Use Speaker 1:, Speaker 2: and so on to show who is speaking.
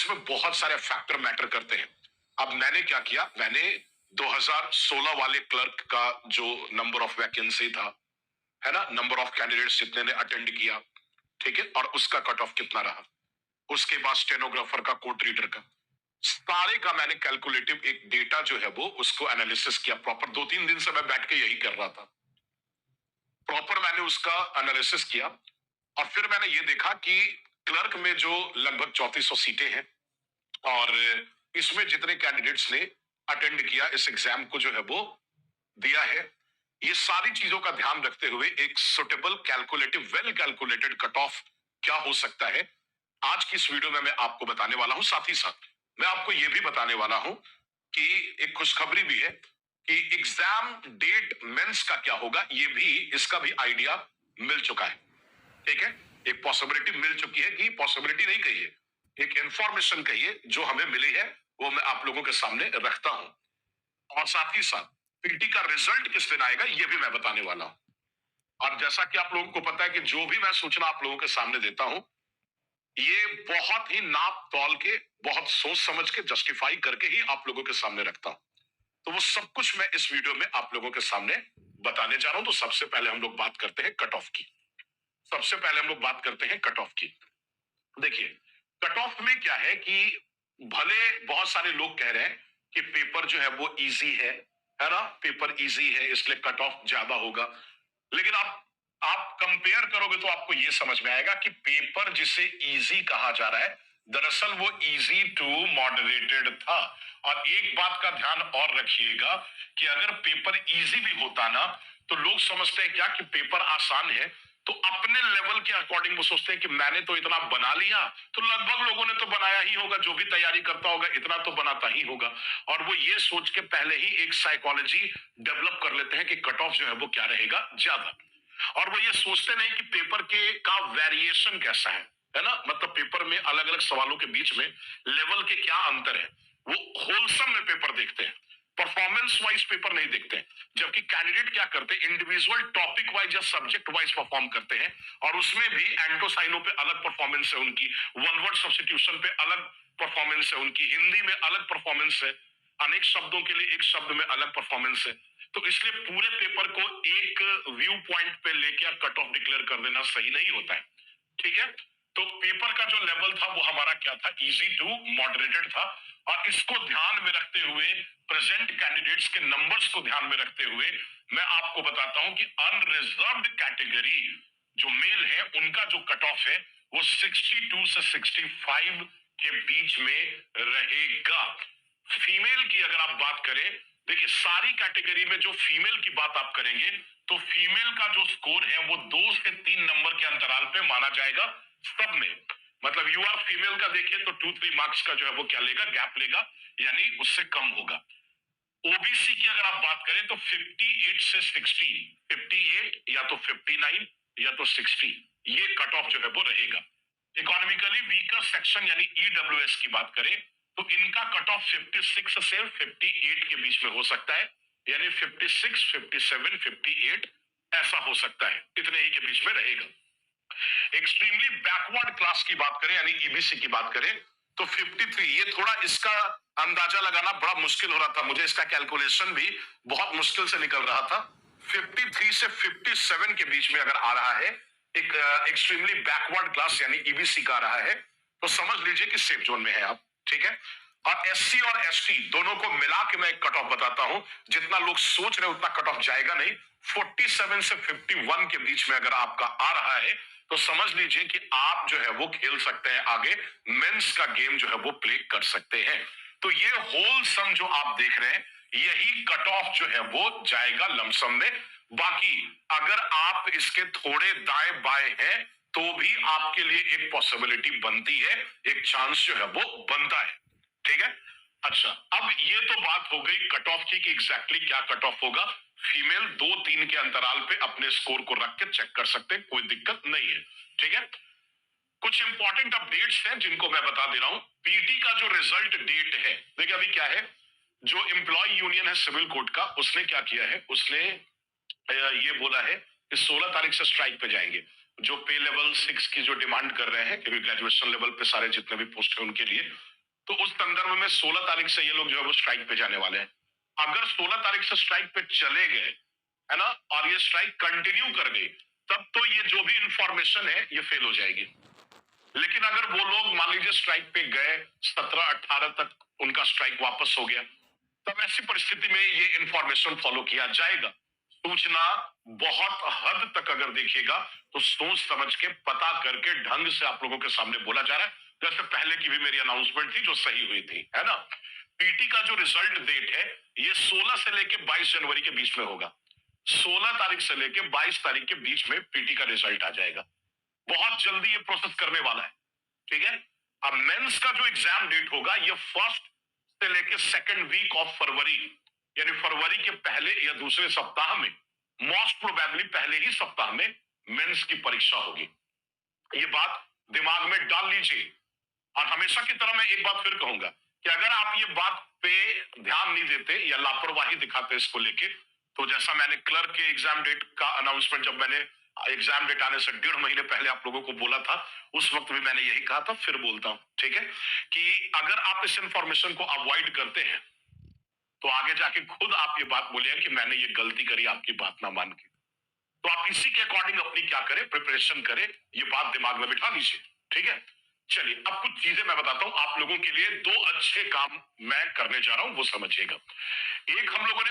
Speaker 1: इसमें बहुत सारे फैक्टर मैटर करते हैं। अब मैंने क्या किया, मैंने 2016 वाले क्लर्क का जो नंबर ऑफ वैकेंसी था, है ना, नंबर ऑफ कैंडिडेट्स जितने ने अटेंड किया, ठीक है, और उसका कट ऑफ कितना रहा, उसके बाद स्टेनोग्राफर का, कोर्ट रीडर का, सारे का मैंने कैलकुलेटिव एक डेटा जो है वो उसको एनालिसिस किया। प्रॉपर 2-3 दिन से मैं बैठ के यही कर रहा था। प्रॉपर मैंने उसका एनालिसिस किया और फिर मैंने ये देखा कि क्लर्क में जो लगभग 3400 सीटें हैं और इसमें जितने कैंडिडेट्स ने अटेंड किया इस एग्जाम को जो है वो दिया है, ये सारी चीजों का ध्यान रखते हुए एक suitable calculative well calculated cut off क्या हो सकता है, आज की इस वीडियो में मैं आपको बताने वाला हूं। साथ ही साथ मैं आपको यह भी बताने वाला हूं कि एक खुशखबरी भी है कि एग्जाम डेट मेंस का क्या होगा, ये भी, इसका भी आइडिया मिल चुका है। ठीक है, एक पॉसिबिलिटी मिल चुकी है, कि पॉसिबिलिटी नहीं कहिए, एक इंफॉर्मेशन कहिए जो हमें मिली है, वो मैं आप लोगों के सामने रखता हूं। और साथ ही साथ पीटी का रिजल्ट किस दिन आएगा ये भी मैं बताने वाला हूं। और जैसा कि आप लोगों को पता है कि जो भी मैं सूचना आप लोगों के सामने देता हूं, ये बहुत ही नाप तौल के, बहुत सोच समझ के, जस्टिफाई करके ही आप लोगों के सामने रखता हूं। तो वो सब कुछ मैं इस वीडियो में आप लोगों के सामने बताने जा रहा हूं। तो सबसे पहले हम लोग बात करते हैं कट ऑफ की। सबसे पहले हम लोग बात करते हैं कट ऑफ की। देखिए, कट ऑफ में क्या है कि भले बहुत सारे लोग कह रहे हैं कि पेपर जो है वो इजी है ना, पेपर इजी है इसलिए कट ऑफ ज्यादा होगा, लेकिन आप कंपेयर करोगे तो आपको यह समझ में आएगा कि पेपर जिसे इजी कहा जा रहा है, दरअसल वो इजी टू मॉडरेटेड था। और एक बात का ध्यान और रखिएगा कि अगर पेपर इजी भी होता ना, तो लोग समझते हैं क्या कि पेपर आसान है, तो अपने लेवल के अकॉर्डिंग वो सोचते हैं कि मैंने तो इतना बना लिया, तो लगभग लोगों ने तो बनाया ही होगा, जो भी तैयारी करता होगा इतना तो बनाता ही होगा। और वो ये सोच के पहले ही एक साइकोलॉजी डेवलप कर लेते हैं कि कट ऑफ जो है वो क्या रहेगा, ज्यादा। और वो ये सोचते नहीं कि पेपर के का वेरिएशन कैसा है ना, मतलब पेपर में अलग अलग सवालों के बीच में लेवल के क्या अंतर है। वो होलसम में पेपर देखते हैं, परफॉर्मेंस वाइज पेपर नहीं देखते हैं। जबकि कैंडिडेट क्या करते हैं, इंडिविजुअल टॉपिक वाइज या सब्जेक्ट वाइज परफॉर्म करते हैं, और उसमें भी एंटोसाइनो पे अलग परफॉर्मेंस है उनकी, वन वर्ड सब्स्टिट्यूशन पे अलग परफॉर्मेंस है उनकी, हिंदी में अलग परफॉर्मेंस है, अनेक शब्दों के लिए एक शब्द में अलग परफॉर्मेंस है। तो इसलिए पूरे पेपर को एक व्यू पॉइंट पे लेके कट ऑफ डिक्लेयर कर देना सही नहीं होता है। ठीक है, तो पेपर का जो लेवल था वो हमारा क्या था, इजी टू मॉडरेटेड था। और इसको ध्यान में रखते हुए, प्रेजेंट कैंडिडेट्स के नंबर्स को ध्यान में रखते हुए, मैं आपको बताता हूं कि अनरिजर्व्ड कैटेगरी जो मेल है उनका जो कट ऑफ है वो 62 से 65 के बीच में रहेगा। फीमेल की अगर आप बात करें, देखिए सारी कैटेगरी में जो फीमेल की बात आप करेंगे तो फीमेल का जो स्कोर है वो 2 से 3 नंबर के अंतराल पे माना जाएगा सब में। मतलब यू आर फीमेल का देखिए तो 2-3 मार्क्स का जो है वो क्या लेगा, गैप लेगा, यानी उससे कम होगा। ओबीसी की अगर आप बात करें तो 58 से 60, 58 या तो 59 या तो 60, ये कट ऑफ जो है वो रहेगा। इकोनॉमिकली वीकर सेक्शन यानी ईडब्ल्यूएस की बात करें तो इनका कट ऑफ 56 से 58 के बीच में हो सकता है, यानी 56, 57, 58 ऐसा हो सकता है, इतने ही के बीच में रहेगा। एक्सट्रीमली बैकवर्ड क्लास की बात करें यानी ईबीसी की बात करें तो 53, ये थोड़ा इसका अंदाजा लगाना बड़ा मुश्किल हो रहा था मुझे, इसका कैलकुलेशन भी बहुत मुश्किल से निकल रहा था। 53 से 57 के बीच में अगर आ रहा है एक एक्सट्रीमली बैकवर्ड क्लास यानी ईबीसी का आ रहा है, तो समझ लीजिए कि सेफ जोन में है आप। ठीक है, और एससी और एसटी दोनों को मिला के मैं एक कट ऑफ बताता हूं, जितना लोग सोच रहे उतना कट ऑफ जाएगा नहीं। 47 से 51 के बीच में अगर आपका आ रहा है तो समझ लीजिए कि आप जो है वो खेल सकते हैं, आगे मेंस का गेम जो है वो प्ले कर सकते हैं। तो ये होल सम जो आप देख रहे हैं यही कट ऑफ जो है वो जाएगा लमसम में। बाकी अगर आप इसके थोड़े दाएं बाएं हैं तो भी आपके लिए एक पॉसिबिलिटी बनती है, एक चांस जो है वो बनता है। ठीक है, अच्छा अब ये तो बात हो गई कट ऑफ की कि एग्जैक्टली क्या कट ऑफ होगा। फीमेल 2-3 के अंतराल पे अपने स्कोर को रख के चेक कर सकते हैं, कोई दिक्कत नहीं है। ठीक है, कुछ इंपॉर्टेंट अपडेट्स हैं जिनको मैं बता दे रहा हूं। पीटी का जो रिजल्ट डेट है, देखिए अभी क्या है, जो एम्प्लॉय यूनियन है सिविल कोड का, उसने क्या किया है, उसने ये बोला है कि 16 तारीख से स्ट्राइक पे जाएंगे। जो पे लेवल 6 की जो डिमांड कर रहे हैं, क्योंकि ग्रेजुएशन लेवल पे सारे जितने भी पोस्ट है उनके लिए, तो उस संदर्भ में 16 तारीख से ये लोग जो है वो स्ट्राइक पे जाने वाले हैं। अगर 16 तारीख से स्ट्राइक पे चले गए, है ना, और ये स्ट्राइक कंटिन्यू कर गई, तब तो ये जो भी इंफॉर्मेशन है ये फेल हो जाएगी। लेकिन अगर वो लोग मान लीजिए स्ट्राइक पे गए, 17-18 तक उनका स्ट्राइक वापस हो गया, तब ऐसी परिस्थिति में ये इंफॉर्मेशन फॉलो किया जाएगा। सूचना बहुत हद तक अगर देखिएगा तो सोच समझ के पता करके ढंग से आप लोगों के सामने बोला जा रहा है। जैसे पहले की भी मेरी अनाउंसमेंट थी जो सही हुई थी, है ना। पीटी का जो रिजल्ट डेट है ये 16 से लेके 22 जनवरी के बीच में होगा। 16 तारीख से लेके 22 तारीख के बीच में पीटी का रिजल्ट आ जाएगा। बहुत जल्दी ये प्रोसेस करने वाला है, ठीक है। अब मेंस का जो एग्जाम डेट होगा ये फर्स्ट से लेके सेकेंड वीक ऑफ फरवरी, यानी फरवरी के पहले या दूसरे सप्ताह में, मोस्ट प्रोबेबली पहले ही सप्ताह में मेंस की परीक्षा होगी। ये बात दिमाग में डाल लीजिए। और हमेशा की तरह मैं एक बात फिर कहूंगा कि अगर आप ये बात पे ध्यान नहीं देते या लापरवाही दिखाते इसको लेके, तो जैसा मैंने क्लर्क के एग्जाम डेट का अनाउंसमेंट जब मैंने एग्जाम डेट आने से 1.5 महीने पहले आप लोगों को बोला था, उस वक्त भी मैंने यही कहा था, फिर बोलता हूं, ठीक है, कि अगर आप इस इंफॉर्मेशन को अवॉइड करते हैं तो आगे जाके खुद आप ये बात बोलिए कि मैंने ये गलती करी आपकी बात ना मान के। तो आप इसी के अकॉर्डिंग अपनी क्या करें, प्रिपरेशन करें, ये बात दिमाग में बिठा लीजिए, ठीक है। चलिए अब कुछ चीजें मैं बताता हूं आप लोगों के लिए, 2 अच्छे काम मैं करने जा रहा हूं, वो समझिएगा। एक, हम लोगों ने